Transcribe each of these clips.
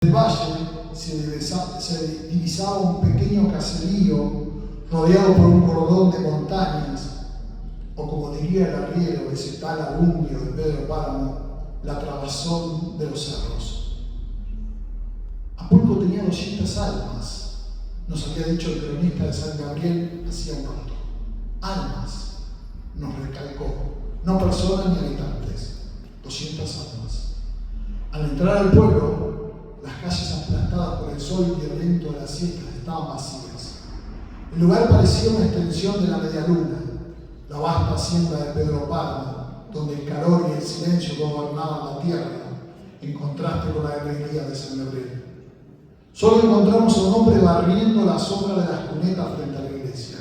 del valle se divisaba un pequeño caserío rodeado por un cordón de montañas, o como diría el arriero, ese tal Abundio de Pedro Páramo, la trabazón de los cerros. Apulco tenía 200 almas, nos había dicho el cronista de San Gabriel hacía un rato. Almas, nos recalcó, no personas ni habitantes, 200 almas. Al entrar al pueblo, las calles aplastadas por el sol violento de las siestas estaban vacías. El lugar parecía una extensión de la media luna, la vasta hacienda de Pedro Páramo, donde el calor y el silencio gobernaban la tierra, en contraste con la alegría de San Gabriel. Solo encontramos a un hombre barriendo la sombra de las cunetas frente a la iglesia.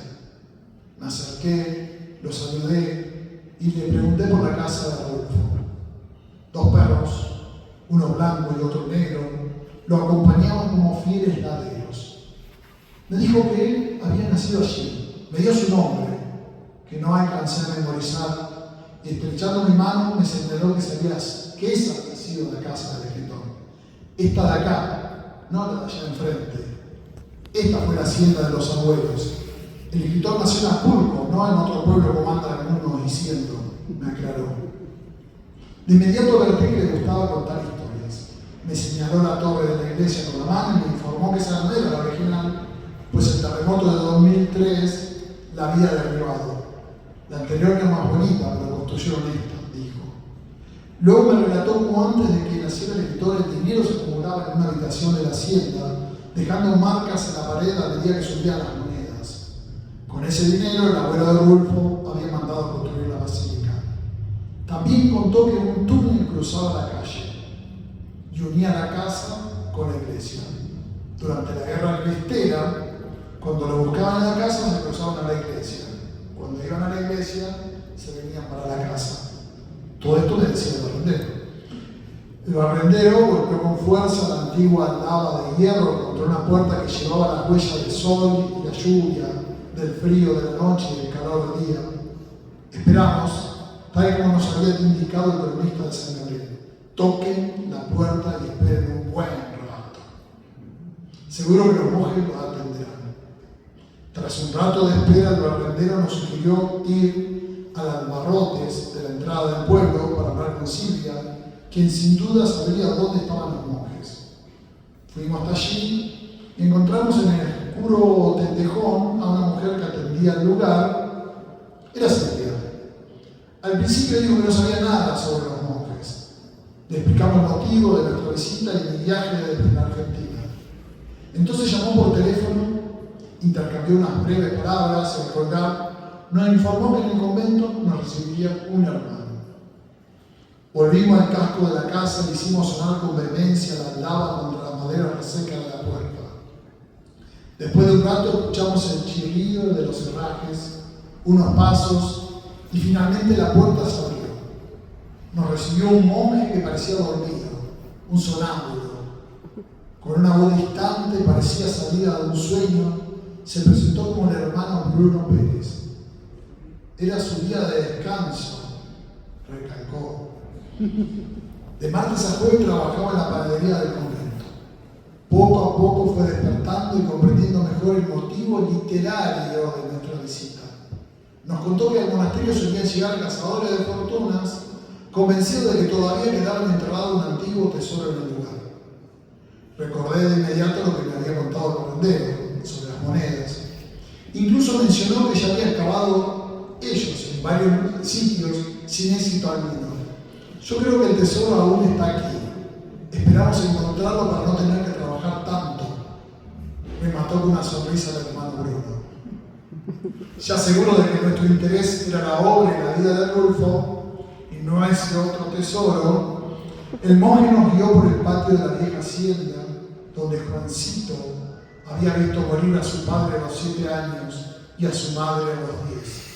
Me acerqué, lo saludé y le pregunté por la casa de Rodolfo. 2 perros, uno blanco y otro negro, lo acompañaban como fieles laderos. Me dijo que él había nacido allí. Me dio su nombre, que no alcancé a memorizar, y estrechando mi mano me señaló que esa había sido la casa del escritor. Esta de acá, no la de allá enfrente. Esta fue la hacienda de los abuelos. El escritor nació en Apulco, no en otro pueblo como andan algunos diciendo, me aclaró. De inmediato advertí que le gustaba contar historias. Me señaló la torre de la iglesia con la mano y me informó que esa no era la original, pues el terremoto de 2003 la había derribado. La anterior era más bonita, pero construyeron esta, dijo. Luego me relató cómo antes de que naciera el escritor el dinero se acumulaba en una habitación de la hacienda, dejando marcas en la pared a medida que subían las monedas. Con ese dinero el abuelo de Rulfo había mandado a construir la basílica. También contó que un túnel cruzaba la calle y unía la casa con la iglesia. Durante la guerra cristera, cuando lo buscaban en la casa, se cruzaban a la iglesia. Cuando iban a la iglesia, se venían para la casa. Todo esto le decía el barrendero. El barrendero golpeó con fuerza la antigua lava de hierro contra una puerta que llevaba las huellas del sol y la lluvia, del frío de la noche y del calor del día. Esperamos, tal como nos había indicado el cronista de San Gabriel. Toquen la puerta y esperen un buen rato. Seguro que los monjes lo atenderán. Tras un rato de espera, el barrendero nos sugirió ir al albarrotes de la entrada del pueblo para hablar con Silvia, quien sin duda sabría dónde estaban los monjes. Fuimos hasta allí y encontramos en el oscuro tendejón a una mujer que atendía el lugar. Era Silvia. Al principio dijo que no sabía nada sobre los monjes. Le explicamos el motivo de nuestra visita y mi viaje desde la Argentina. Entonces llamó por teléfono, intercambió unas breves palabras y al colgar nos informó que en el convento nos recibiría un hermano. Volvimos al casco de la casa y hicimos sonar con vehemencia la lava contra la madera reseca de la puerta. Después de un rato escuchamos el chirrido de los herrajes, unos pasos y finalmente la puerta se abrió. Nos recibió un monje que parecía dormido, un sonámbulo. Con una voz distante, parecía salida de un sueño, se presentó como el hermano Bruno Pérez. Era su día de descanso, recalcó. De martes a jueves trabajaba en la panadería del convento. Poco a poco fue despertando y comprendiendo mejor el motivo literario de nuestra visita. Nos contó que al monasterio solían llegar cazadores de fortunas, convencidos de que todavía quedaba enterrado un antiguo tesoro en el lugar. Recordé de inmediato lo que me había contado el barrendero sobre las monedas. Incluso mencionó que ya había excavado ellos en varios sitios sin éxito alguno. Yo creo que el tesoro aún está aquí. Esperamos encontrarlo para no tener que trabajar tanto. Me mató con una sonrisa el hermano Bruno. Ya seguro de que nuestro interés era la obra y la vida de Rulfo y no ese otro tesoro, el monje nos guió por el patio de la vieja hacienda, donde Juancito había visto morir a su padre a los 7 años y a su madre a los 10.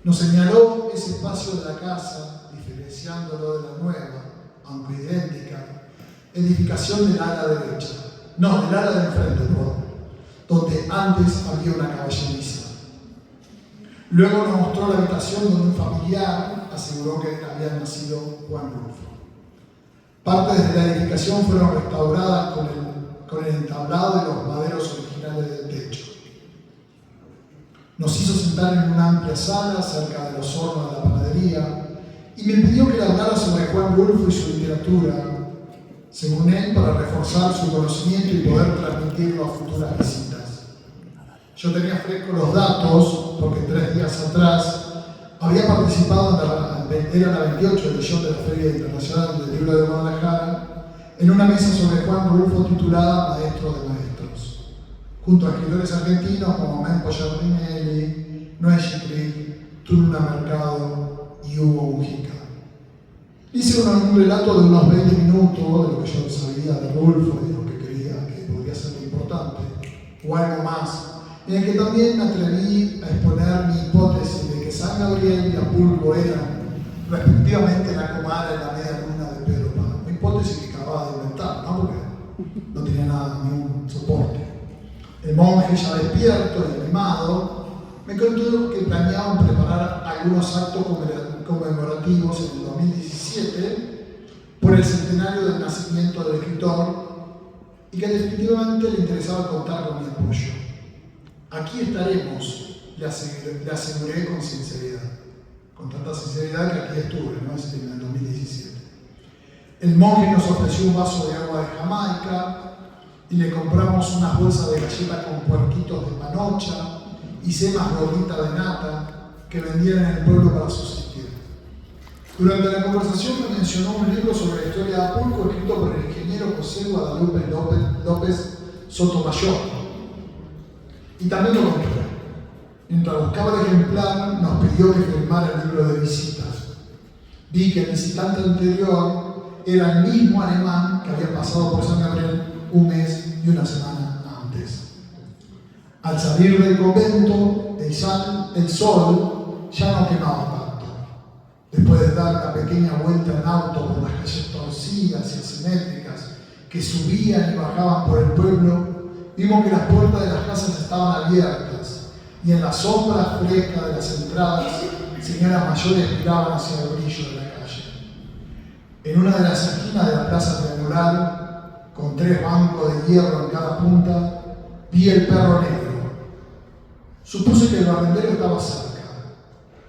Nos señaló ese espacio de la casa, diferenciándolo de la nueva, aunque idéntica, edificación del ala derecha. No, del ala de enfrente, perdón, donde antes había una caballeriza. Luego nos mostró la habitación donde un familiar aseguró que había nacido Juan Rulfo. Partes de la edificación fueron restauradas con el entablado de los maderos originales del techo. Nos hizo sentar en una amplia sala cerca de los hornos de la panadería y me pidió que le hablara sobre Juan Rulfo y su literatura, según él, para reforzar su conocimiento y poder transmitirlo a futuras visitas. Yo tenía fresco los datos porque 3 días atrás había participado era la 28 edición de la Feria Internacional del Libro de Guadalajara en una mesa sobre Juan Rulfo titulada Maestro de Maestros, junto a escritores argentinos como Mempo Giardinelli, Noé Gicri, Trulna Mercado y Hugo Mujica. Hice un relato de unos 20 minutos de lo que yo sabía de Rulfo y de lo que creía que podría ser importante, o algo más, en el que también me atreví a exponer mi hipótesis de que San Gabriel y Apulco eran, respectivamente, la comadre de la media luna de Pedro Pablo. Una hipótesis que acababa de inventar, ¿no? Porque no tenía nada, ningún soporte. El monje, ya despierto y animado, me contó que planeaban preparar algunos actos conmemorativos en el 2017 por el centenario del nacimiento del escritor y que definitivamente le interesaba contar con mi apoyo. Aquí estaremos, le aseguré con sinceridad, con tanta sinceridad que aquí estuve, ¿no? En el 2017. El monje nos ofreció un vaso de agua de Jamaica y le compramos unas bolsas de galletas con puerquitos de panocha y semas gorditas de nata que vendían en el pueblo para subsistir. Durante la conversación me mencionó un libro sobre la historia de Apulco escrito por el ingeniero José Guadalupe López Sotomayor. Y también lo compré. Mientras buscaba el ejemplar, nos pidió que firmara el libro de visitas. Vi que el visitante anterior era el mismo alemán que había pasado por San Gabriel un mes y una semana antes. Al salir del convento, el sol ya no quemaba tanto. Después de dar la pequeña vuelta en auto por las calles torcidas y asimétricas que subían y bajaban por el pueblo, vimos que las puertas de las casas estaban abiertas y en la sombra fresca de las entradas, señoras mayores miraban hacia el brillo de la calle. En una de las esquinas de la plaza triangular, con 3 bancos de hierro en cada punta, vi el perro negro. Supuse que el barrendero estaba cerca.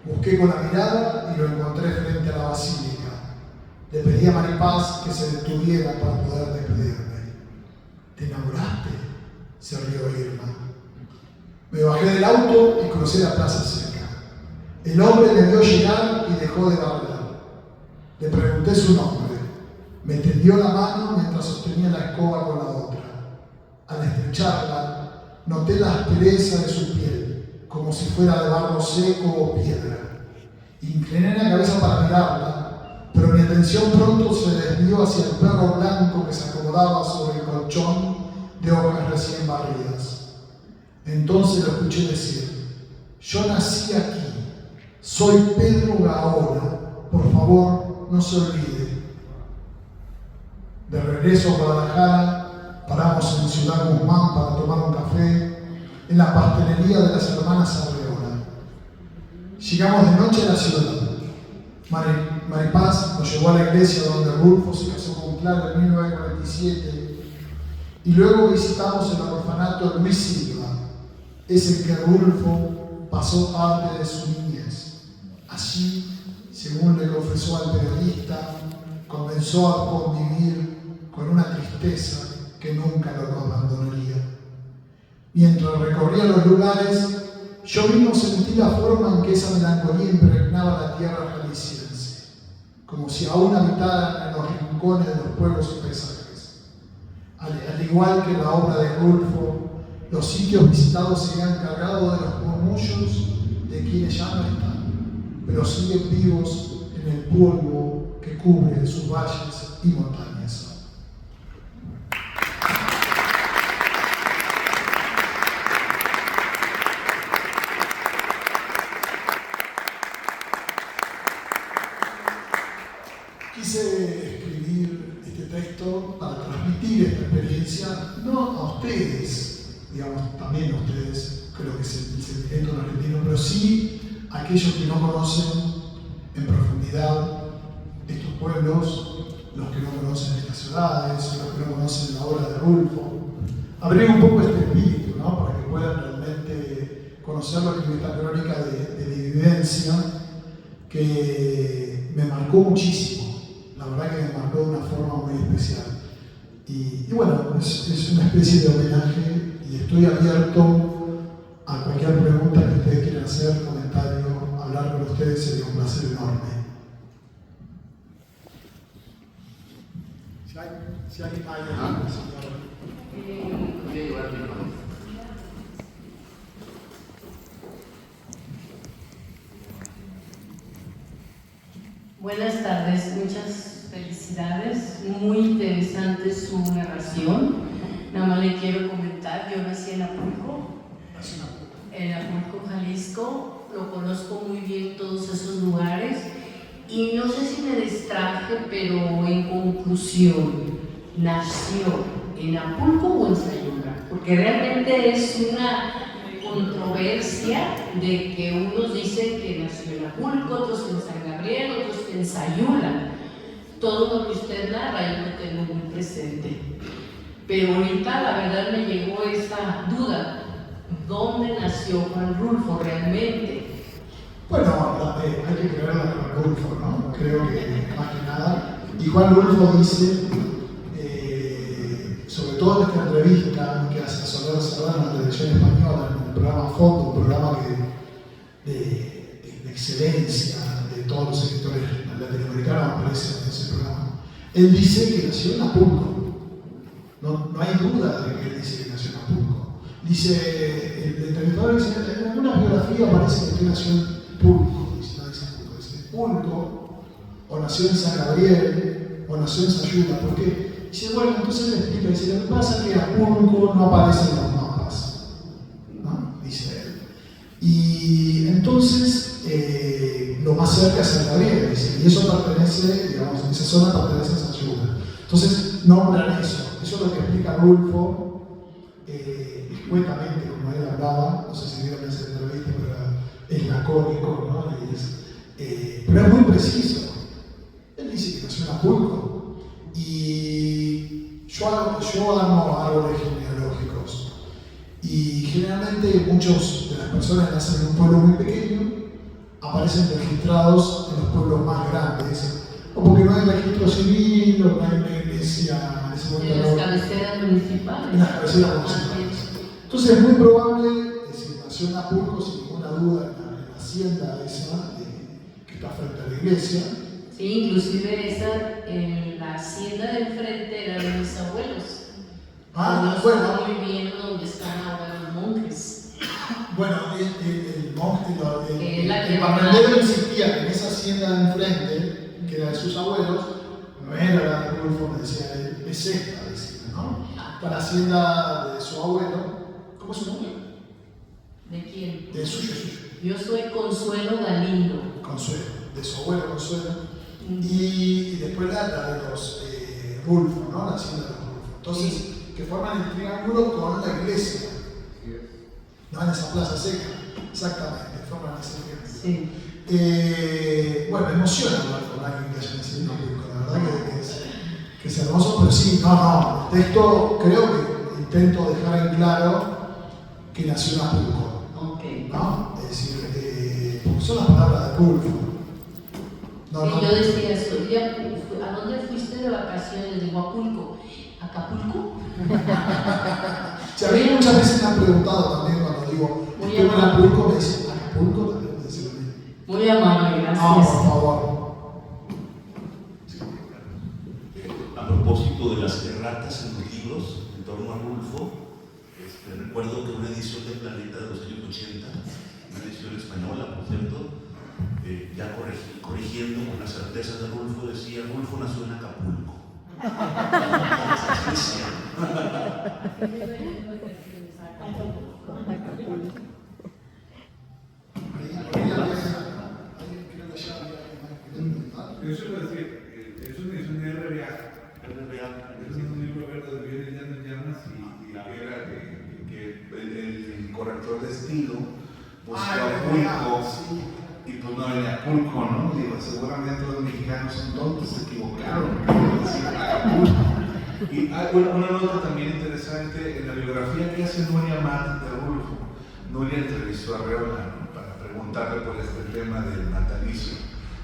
Busqué con la mirada y lo encontré frente a la basílica. Le pedí a Maripaz que se detuviera para poder despedirme. ¿Te enamoraste?, se rió Irma. Me bajé del auto y crucé la plaza cerca. El hombre me vio llegar y dejó de hablar. Le pregunté su nombre. Me tendió la mano mientras sostenía la escoba con la otra. Al estrecharla, noté la aspereza de su piel, como si fuera de barro seco o piedra. Incliné la cabeza para mirarla, pero mi atención pronto se desvió hacia el perro blanco que se acomodaba sobre el colchón de hojas recién barridas. Entonces lo escuché decir: yo nací aquí, soy Pedro Gaona, por favor no se olvide. De regreso a Guadalajara, paramos en Ciudad Guzmán para tomar un café en la pastelería de las hermanas Arreola. Llegamos de noche a la ciudad. Maripaz nos llevó a la iglesia donde Rulfo se casó con Clara en 1947 y luego visitamos el orfanato Luis Silva, ese que Rulfo pasó parte de su niñez. Allí, según le confesó al periodista, comenzó a convivir con una tristeza que nunca lo abandonaría. Mientras recorría los lugares, yo mismo sentí la forma en que esa melancolía impregnaba la tierra jalisciense, como si aún habitaran en los rincones de los pueblos y paisajes. Al igual que la obra de Rulfo, los sitios visitados se han cargado de los murmullos de quienes ya no están, pero siguen vivos en el polvo que cubre sus valles y montañas. Quise escribir este texto para transmitir esta experiencia, no a ustedes, digamos, también a ustedes, creo que es el sentimiento argentino, pero sí a aquellos que no conocen en profundidad estos pueblos los que no conocen estas ciudades, los que no conocen la obra de Rulfo. Abrir un poco este espíritu, ¿no? Para que puedan realmente conocer lo que es esta crónica de mi vivencia, que me marcó muchísimo. La verdad que me marcó de una forma muy especial. Y bueno, es una especie de homenaje y estoy abierto a cualquier pregunta que ustedes quieran hacer, comentario, hablar con ustedes sería un placer enorme. Si hay alguien, Buenas tardes, muchas felicidades, muy interesante su narración. Nada más le quiero comentar, yo nací en Acapulco, Jalisco, lo conozco muy bien todos esos lugares y no sé si me distraje, pero en conclusión, ¿nació en Acapulco o en Sayula? Porque realmente es una controversia de que unos dicen que nació en Acapulco, otros en San Gabriel, otros en Sayula. Todo lo que usted narra yo lo tengo muy presente. Pero ahorita la verdad me llegó esa duda. ¿Dónde nació Juan Rulfo realmente? bueno, hay que creerla con Rulfo, ¿no? Creo que más que nada. Y Juan Rulfo dice, sobre todo en esta entrevista que hace a Soler Serrano en la televisión española, en el programa Fondo, un programa de excelencia de todos los sectores latinoamericanos, aparece en ese programa. Él dice que nació en Acapulco. No hay duda de que él dice que nació en Acapulco. Dice, el entrevistador dice, en alguna biografía parece que usted nació en Pulco, dice, no dice Acapulco, dice Pulco, o nació en San Gabriel, o nació en Sayula. ¿Por qué? Dice, bueno, entonces le explica, dice, lo que pasa es que Acapulco no aparece en los mapas, ¿no? Dice él. Y entonces, lo más cerca es San Gabriel, dice, y eso pertenece, digamos, esa zona pertenece a Sayula. Entonces, nombran eso. Eso es lo que explica Rulfo, escuetamente, como él hablaba. No sé si vieron esa entrevista, pero es lacónico, ¿no? Pero es muy preciso. Él dice que nació en Acapulco. Y yo amo árboles genealógicos. Y generalmente muchas de las personas que nacen en un pueblo muy pequeño aparecen registrados en los pueblos más grandes. O porque no hay registro civil, o no hay una iglesia en ese momento. En las cabeceras municipales. En las cabeceras municipales. Entonces es muy probable que si nació en Acapulco, sin ninguna duda, en la hacienda esa, que está frente a la iglesia. Sí, inclusive esa, en la hacienda de enfrente era de mis abuelos. Bueno. Muy bien donde están ahora los monjes. Bueno, el monje, el parrandero insistía que en esa hacienda de enfrente, que era de sus abuelos, no era la de Rulfo, me decía él, es esta, decía, ¿no? Está la hacienda de su abuelo. ¿Cómo es su nombre? ¿De quién? De suyo. Yo soy Consuelo Galindo. Consuelo, de su abuelo Consuelo. Y después la de los Rulfo, ¿no? La hacienda de los Rulfo. Entonces, que forman el triángulo con la iglesia. ¿No? En esa plaza seca. Exactamente, forman ese triángulo. Sí. Bueno, me emociona hablar con alguien que haya nacido en Acapulco. La verdad que es hermoso, pero sí, no. El texto creo que intento dejar en claro que nació en Acapulco. Okay. ¿No? Es decir, porque son las palabras de Rulfo. Yo decía eso, ¿a dónde fuiste de vacaciones? Digo, Acapulco. ¿Acapulco? Si a mí muchas veces me han preguntado también cuando digo, estuve en Acapulco, me dicen, ¿Acapulco? También me dicen lo mismo. Muy amable, gracias. No, por favor. A propósito de las erratas en los libros en torno a Rulfo, recuerdo que una edición de Planeta de los años 80, una edición española, por cierto, ya corrigiendo con la certeza de Rulfo, decía: Rulfo nació en Acapulco. Eso es decir, es un RBA. Es un libro verde de Viene Llanos Llamas y era que el corrector de estilo buscó Acapulco y pues no venía Acapulco, ¿no? Digo, seguramente los mexicanos son tontos, se equivocaron. Y hay una nota también interesante en la biografía que hace Nuria Amat de Rulfo. Nuria entrevistó a Arreola, ¿no?, para preguntarle por este tema del natalicio.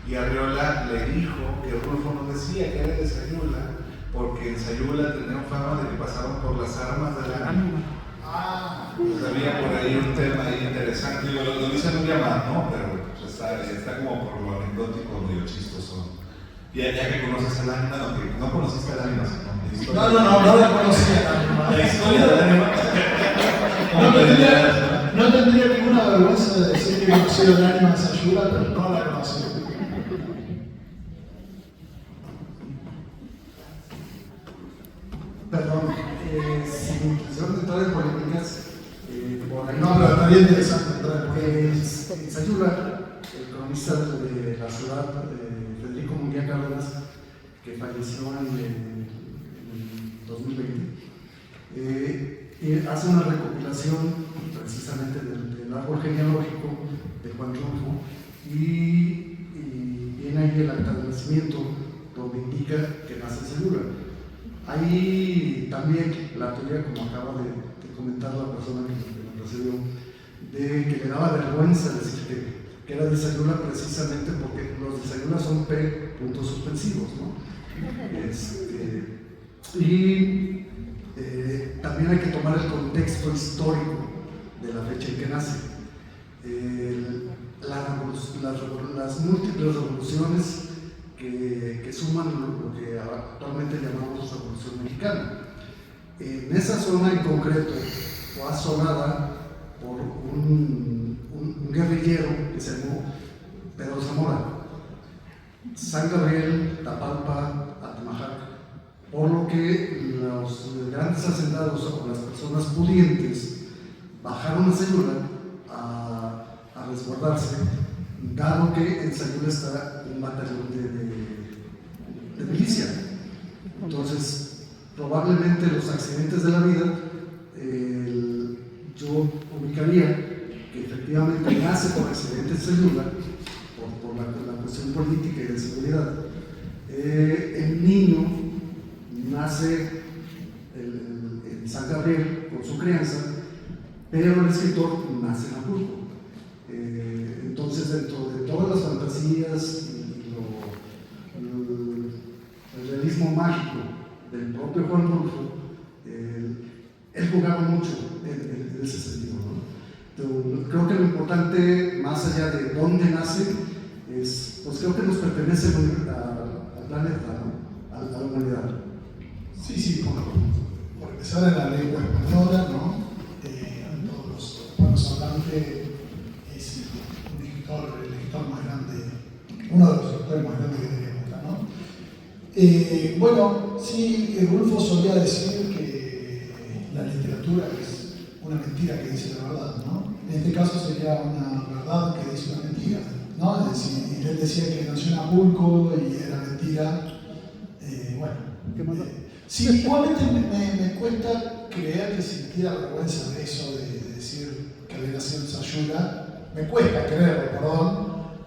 Y Arreola le dijo que Rulfo no decía que era de Sayula, porque en Sayula tenían fama de que pasaban por las armas del ánima. Pues había por ahí un tema ahí interesante. Digo, lo dice Nuria Amat, ¿no? Pero pues, está como por lo anecdótico, medio chistoso. Ya que conoces al ánima, no conociste al ánima, ¿no? No la conocía el ánima. La historia del ánima. No tendría ninguna vergüenza de decir que conocí el ánima de Sayula, pero no la conocí. Perdón, sin intención de entrar en polémicas, por ahí. No, pero estaría interesante entrar en polémicas. En Sayula, el cronista de la ciudad, Federico Munguía Cárdenas, que falleció en 2020, hace una recopilación precisamente del árbol genealógico de Juan Rulfo y viene ahí el acta de nacimiento donde indica que nace en Sayula. Hay también la teoría, como acaba de comentar la persona que me precedió, de que le daba vergüenza decir que era de Sayula precisamente porque los de Sayula son P puntos suspensivos, ¿no? También hay que tomar el contexto histórico de la fecha en que nace. Las múltiples revoluciones que suman lo que actualmente llamamos Revolución Mexicana. En esa zona en concreto fue asolada por un guerrillero que se llamó Pedro Zamora. San Gabriel, Tapalpa, Atemajac, por lo que los grandes hacendados o las personas pudientes bajaron a Sayula a resguardarse, dado que en Sayula está un batallón de milicia. Entonces, probablemente los accidentes de la vida, yo ubicaría que efectivamente nace por accidentes en Sayula, por la cuestión política y de seguridad. El niño nace en San Gabriel con su crianza, pero el escritor nace en Acapulco. Entonces, dentro de todas las fantasías y el realismo mágico del propio Juan Rulfo, él jugaba mucho en ese sentido, ¿no? Creo que lo importante, más allá de dónde nace, pues creo que nos pertenece al planeta, ¿no?, a la humanidad. Sí, por empezar en la lengua española, ¿no? Todos los buenos hablantes es el escritor más grande, uno de los escritores más grandes que tenemos, ¿no? Bueno, sí, Rulfo solía decir que la literatura es una mentira que dice la verdad, ¿no? En este caso sería una verdad que dice una mentira, ¿no? Es decir, él decía que nació en Acapulco y era mentira. Sí, igualmente me cuesta creer que sintiera vergüenza de eso, de decir que había nacido en Sayula. Me cuesta creerlo, perdón,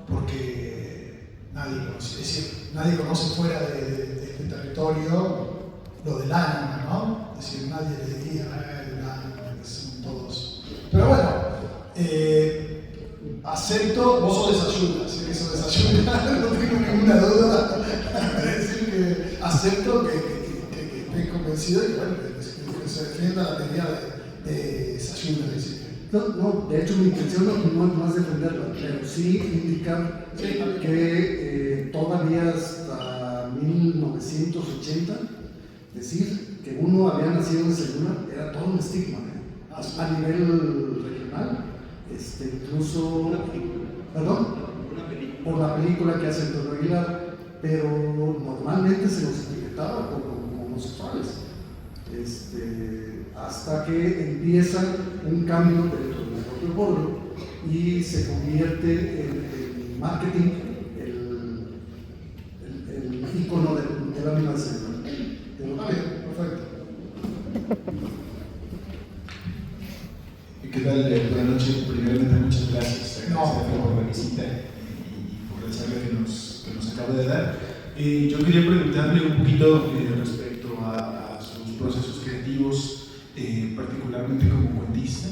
porque nadie conoce, es decir, nadie conoce fuera de este territorio lo del ánima, ¿no? Es decir, nadie le diría, el ánima, que son todos. Pero bueno, acepto, vos sos de Sayula, sé que sos de Sayula, no tengo ninguna duda de decir que acepto que estoy convencido y bueno, que se defienda la teoría de Sayula. No, de hecho mi intención no es defenderla, pero sí indicar que todavía hasta 1980 decir que uno había nacido en Sayula era todo un estigma, a nivel regional, incluso, perdón, por la película que hace Antonio Aguilar, pero normalmente se nos etiquetaba como homosexuales, hasta que empieza un cambio dentro del propio pueblo y se convierte en marketing el ícono de la misma escena. Perfecto. ¿Qué tal? Buenas noches. Primeramente, muchas gracias. Por la visita. acaba de dar. Yo quería preguntarle un poquito respecto a sus procesos creativos, particularmente como cuentista,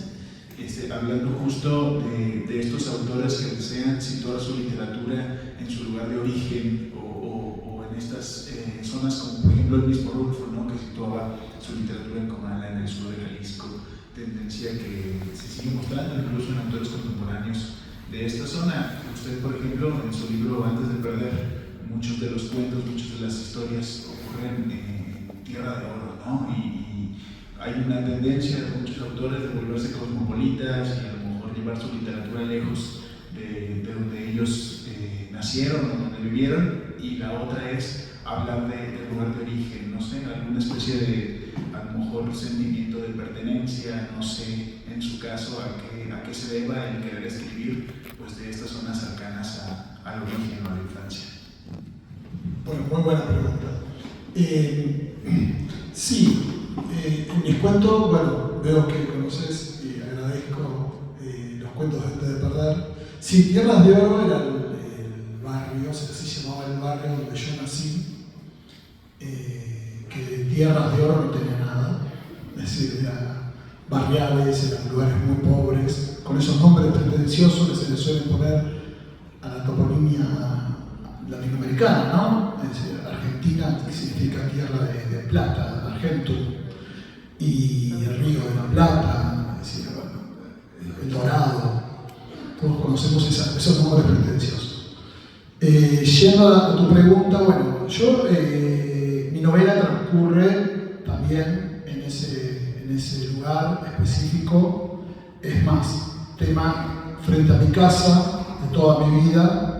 hablando justo de estos autores que desean situar su literatura en su lugar de origen o en estas zonas como por ejemplo el mismo Rulfo, ¿no? Que situaba su literatura en Comala, en el sur de Jalisco, tendencia que se sigue mostrando incluso en autores contemporáneos de esta zona. Usted, por ejemplo, en su libro Antes de Perder, muchos de los cuentos, muchas de las historias ocurren en Tierra de Oro, ¿no? Y hay una tendencia de muchos autores de volverse cosmopolitas y a lo mejor llevar su literatura lejos de donde ellos nacieron o donde vivieron, y la otra es hablar del lugar de origen, no sé, alguna especie de, a lo mejor, sentimiento de pertenencia, no sé, en su caso, a qué se deba el querer escribir pues, de estas zonas cercanas al origen o a la infancia. Bueno, muy buena pregunta. Sí, en mis cuentos, bueno, veo que conoces y agradezco los cuentos de Antes de Perder. Sí, Tierras de Oro era el barrio, así se llamaba el barrio donde yo nací, que de Tierras de Oro no tenía nada, es decir, eran barriales, eran lugares muy pobres, con esos nombres pretenciosos que se le suelen poner a la toponimia latinoamericana, ¿no? Es decir, Argentina, que significa tierra de plata, Argentum, y el río de la Plata, es decir, bueno, el Dorado, todos conocemos esos nombres pretenciosos. Yendo a tu pregunta, bueno, yo, mi novela transcurre también en ese lugar específico, es más, tema frente a mi casa de toda mi vida.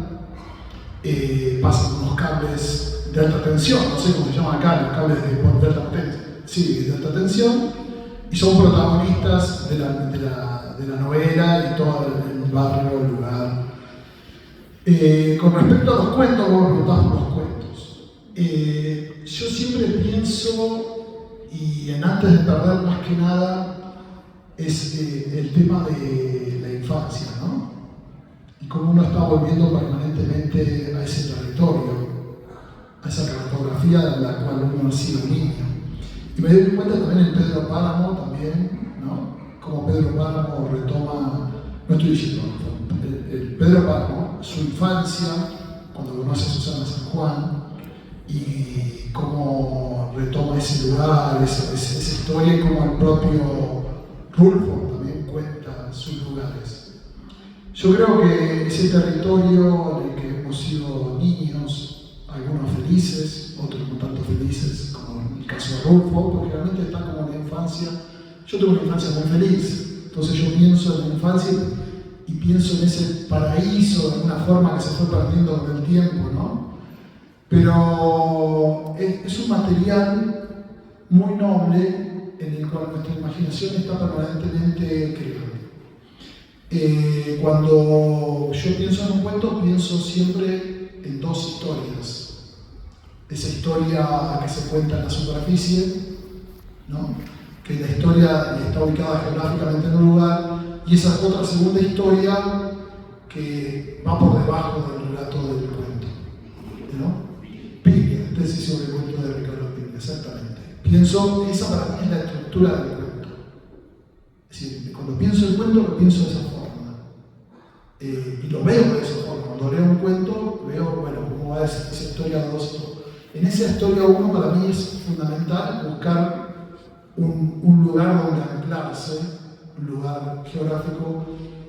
Pasan unos cables de alta tensión, no sé cómo se llaman acá, los cables de alta tensión, sí, de alta tensión, y son protagonistas de la novela y todo el barrio, el lugar. Con respecto a los cuentos, vos me preguntás por los cuentos. Yo siempre pienso, y en Antes de Perder más que nada, es el tema de la infancia, ¿no? Y cómo uno está volviendo permanentemente a ese territorio, a esa cartografía en la cual uno ha sido niño. Y me doy cuenta también en Pedro Páramo, también, ¿no? Como Pedro Páramo retoma, no estoy diciendo, el Pedro Páramo, su infancia, cuando conoce a Susana San Juan, y cómo retoma ese lugar, esa historia, y cómo el propio Rulfo también cuenta sus lugares. Yo creo que ese territorio en el que hemos sido niños, algunos felices, otros no tanto felices, como en el caso de Rulfo, porque realmente está como en la infancia. Yo tuve una infancia muy feliz, entonces yo pienso en la infancia y pienso en ese paraíso de alguna forma que se fue perdiendo con el tiempo, ¿no? Pero es un material muy noble en el cual nuestra imaginación está permanentemente creando. Cuando yo pienso en un cuento, pienso siempre en dos historias. Esa historia que se cuenta en la superficie, ¿no? Que la historia está ubicada geográficamente en un lugar, y esa otra segunda historia que va por debajo del relato del cuento, ¿no? Piña, tesis sobre el cuento de Ricardo Piña, exactamente. Pienso, esa para mí es la estructura del cuento. Es decir, cuando pienso el cuento, lo pienso de esa forma. Y lo veo de esa forma. Cuando leo un cuento, veo, bueno, cómo va esa historia 2. En esa historia 1 para mí es fundamental buscar un lugar donde anclarse, un lugar geográfico,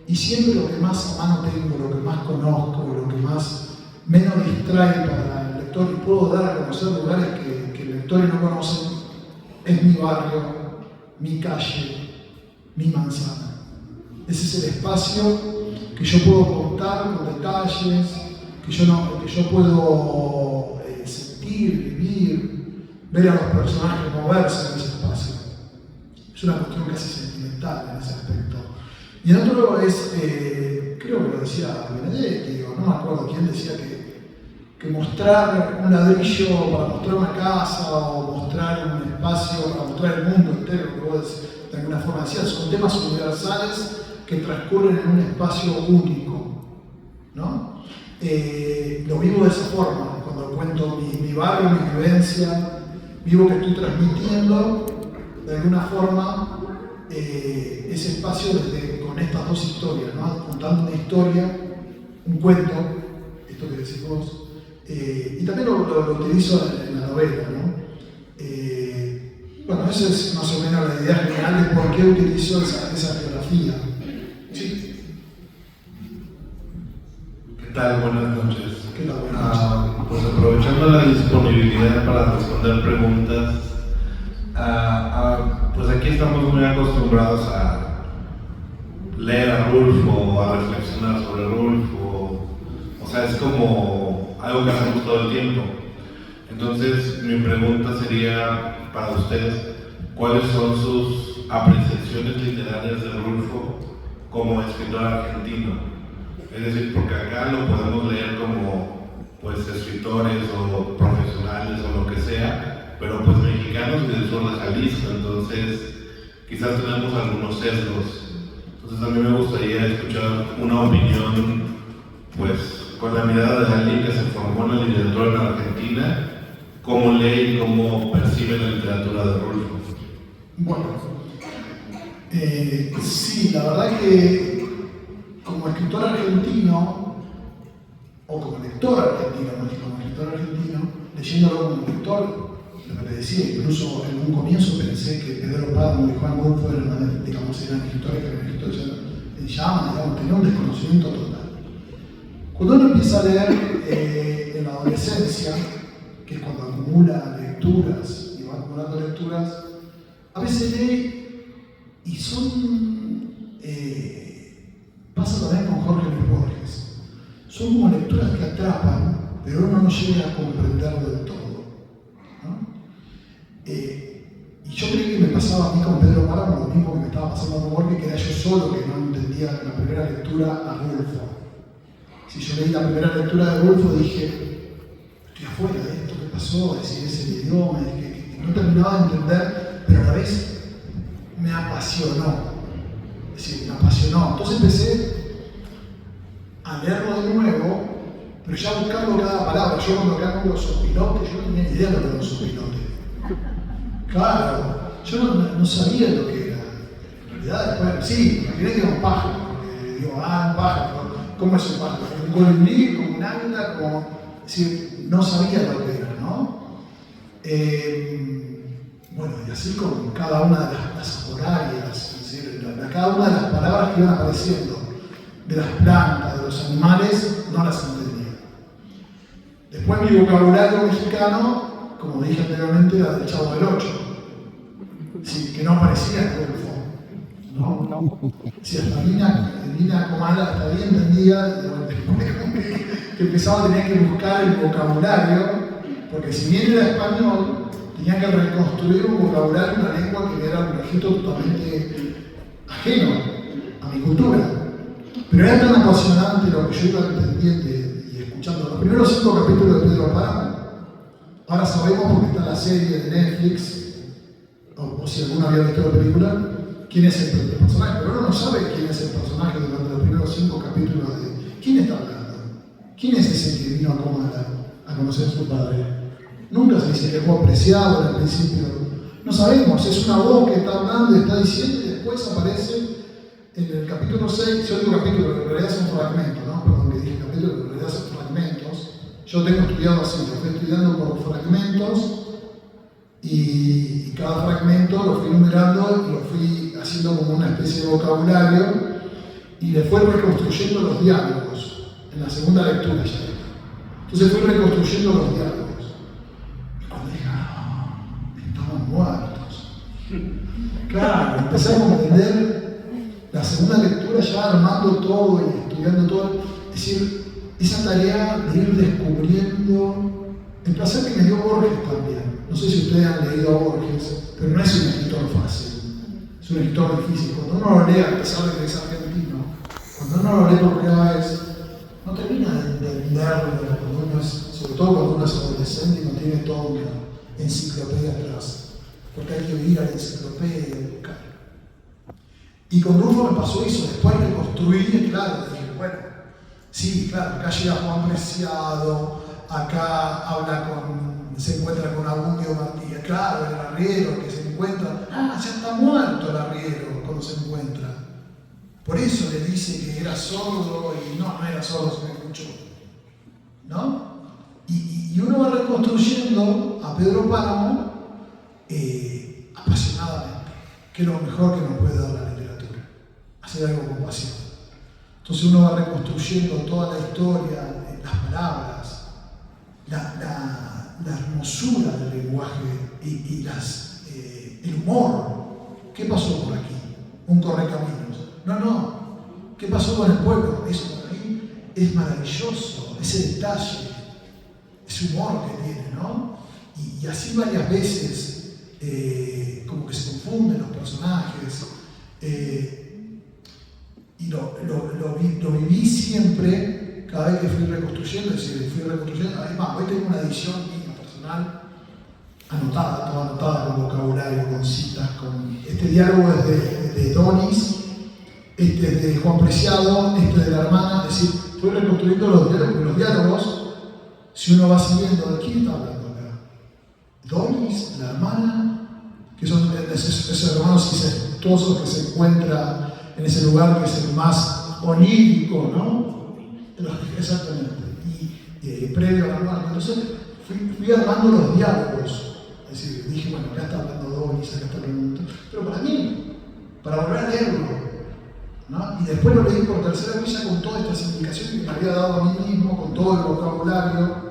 y siempre lo que más a mano tengo, lo que más conozco, lo que más menos distrae para el lector y puedo dar a conocer lugares que el lector no conoce, es mi barrio, mi calle, mi manzana. Ese es el espacio que yo puedo contar con detalles, que yo puedo sentir, vivir, ver a los personajes moverse en ese espacio. Es una cuestión casi sentimental en ese aspecto. Y el otro es, creo que lo decía Benedetti, o no me acuerdo quién decía que mostrar un ladrillo para mostrar una casa, o mostrar un espacio para mostrar el mundo entero, que vos de alguna forma decías, son temas universales que transcurren en un espacio único, ¿no? lo vivo de esa forma, cuando cuento mi barrio, mi vivencia, vivo que estoy transmitiendo de alguna forma ese espacio con estas dos historias, ¿no? Contando una historia, un cuento, esto que decís vos, y también lo utilizo en la novela, ¿no? Bueno, esa es más o menos la idea general de por qué utilizo esa geografía. Sí. ¿Qué tal? Buenas noches. ¿Qué tal? Buenas noches. Pues aprovechando la disponibilidad para responder preguntas, pues aquí estamos muy acostumbrados a leer a Rulfo, a reflexionar sobre Rulfo, o sea, es como algo que hacemos todo el tiempo. Entonces, mi pregunta sería para ustedes, ¿cuáles son sus apreciaciones literarias de Rulfo como escritor argentino? Es decir, porque acá lo podemos leer como pues escritores o profesionales o lo que sea, pero pues mexicanos y del sur de Jalisco, entonces quizás tenemos algunos sesgos. Entonces a mí me gustaría escuchar una opinión pues con la mirada de alguien que se formó en la literatura en Argentina, cómo lee y cómo percibe la literatura de Rulfo. Bueno, sí, la verdad que como escritor argentino, o como lector argentino, más que como escritor argentino, leyéndolo como lector, lo que te decía, incluso en un comienzo pensé que Pedro Páramo y Juan Rulfo eran, digamos, eran escritores que eran escritores en llamas, digamos, tenía un desconocimiento total. Cuando uno empieza a leer en la adolescencia, que es cuando acumula lecturas y va acumulando lecturas, a veces lee y son... pasa también con Jorge Luis Borges. Son como lecturas que atrapan, pero uno no llega a comprender del todo, ¿no? Y yo creí que me pasaba a mí con Pedro Páramo lo mismo que me estaba pasando con Borges, que era yo solo que no entendía en la primera lectura a Rulfo. Si yo leí la primera lectura de Rulfo dije, estoy afuera de esto, ¿qué pasó? Es decir, es el idioma, que no terminaba de entender, pero a la vez me apasionó. Es decir, me apasionó. Entonces empecé a leerlo de nuevo, pero ya buscando cada palabra. Yo cuando acá con los sopilotes, yo no tenía ni idea de lo que era un sopilote. Claro, yo no sabía lo que era. En realidad, después, sí, imaginé que era un pájaro. Porque digo, un pájaro. ¿Cómo es un pájaro? Un colibrí, como un águila, como... Es decir, no sabía lo que era, ¿no? Bueno, y así con cada una de las horarias, es decir, cada una de las palabras que iban apareciendo, de las plantas, de los animales, no las entendía. Después mi vocabulario mexicano, como dije anteriormente, era del Chavo del Ocho. Sí, que no aparecía en Rulfo, ¿no? Si hasta Nina Comala hasta ahí entendía, y bueno, después como que empezaba a tener que buscar el vocabulario, porque si bien era español, tenía que reconstruir un vocabulario, una lengua que era un registro totalmente ajeno a mi cultura. Pero era tan apasionante lo que yo iba entendiendo y escuchando. Los primeros 5 capítulos de Pedro Páramo, ahora sabemos porque está la serie de Netflix, o si alguno había visto la película, quién es el personaje. Pero uno no sabe quién es el personaje durante los primeros 5 capítulos de quién está hablando. ¿Quién es ese que vino a Comala a conocer a su padre? Nunca se dice que fue apreciado al principio. No sabemos, es una voz que está hablando y está diciendo y después aparece en el capítulo 6, yo digo capítulo, pero en realidad son fragmentos, ¿no? Perdón que dije capítulo, pero en realidad son fragmentos. Yo tengo estudiado así, lo fui estudiando por fragmentos y cada fragmento lo fui numerando y lo fui haciendo como una especie de vocabulario y le fue reconstruyendo los diálogos en la segunda lectura ya. Entonces fui reconstruyendo los diálogos. Cuando dije, estaban muertos. Claro, empecé a comprender la segunda lectura ya armando todo y estudiando todo. Es decir, esa tarea de ir descubriendo el placer que me dio Borges también. No sé si ustedes han leído a Borges, pero no es un escritor fácil, es un escritor difícil. Cuando uno lo lee, a pesar de que es argentino, cuando uno lo lee por primera vez, no termina de entenderlo, sobre todo cuando uno es adolescente y no tiene toda una enciclopedia atrás, porque hay que ir a la enciclopedia y buscar. Y con Rulfo me pasó eso, después reconstruí, claro, dije, bueno, Sí, claro, acá llega Juan Preciado, acá se encuentra con Abundio Matías, claro, el arriero que se encuentra, ya está muerto el arriero cuando se encuentra. Por eso le dice que era sordo y no era sordo, se me escuchó. ¿No? Y uno va reconstruyendo a Pedro Páramo apasionadamente, que es lo mejor que nos puede dar la literatura, hacer algo con pasión. Entonces uno va reconstruyendo toda la historia, las palabras, la hermosura del lenguaje y el humor. ¿Qué pasó por aquí? Un correcaminos. No. ¿Qué pasó con el pueblo? Eso por ahí es maravilloso, ese detalle, ese humor que tiene, ¿no? Y así varias veces, como que se confunden los personajes. Y lo viví siempre, cada vez que fui reconstruyendo, además, hoy tengo una edición mía personal, anotada, toda anotada, con vocabulario, con citas, con este diálogo es de Donis, este es de Juan Preciado, este de la hermana, es decir, fui reconstruyendo los diálogos, si uno va siguiendo, ¿de quién está hablando acá? Donis, la hermana, que son esos hermanos incestuosos que se encuentran en ese lugar que es el más onírico, ¿no? Exactamente. Y previo a la hermana. Entonces fui armando los diálogos. Es decir, dije, bueno, acá está hablando Donis, acá está hablando. Pero para mí, para volver a leerlo, ¿no? Y después lo leí por tercera vez ya con todas estas indicaciones que me había dado a mí mismo, con todo el vocabulario.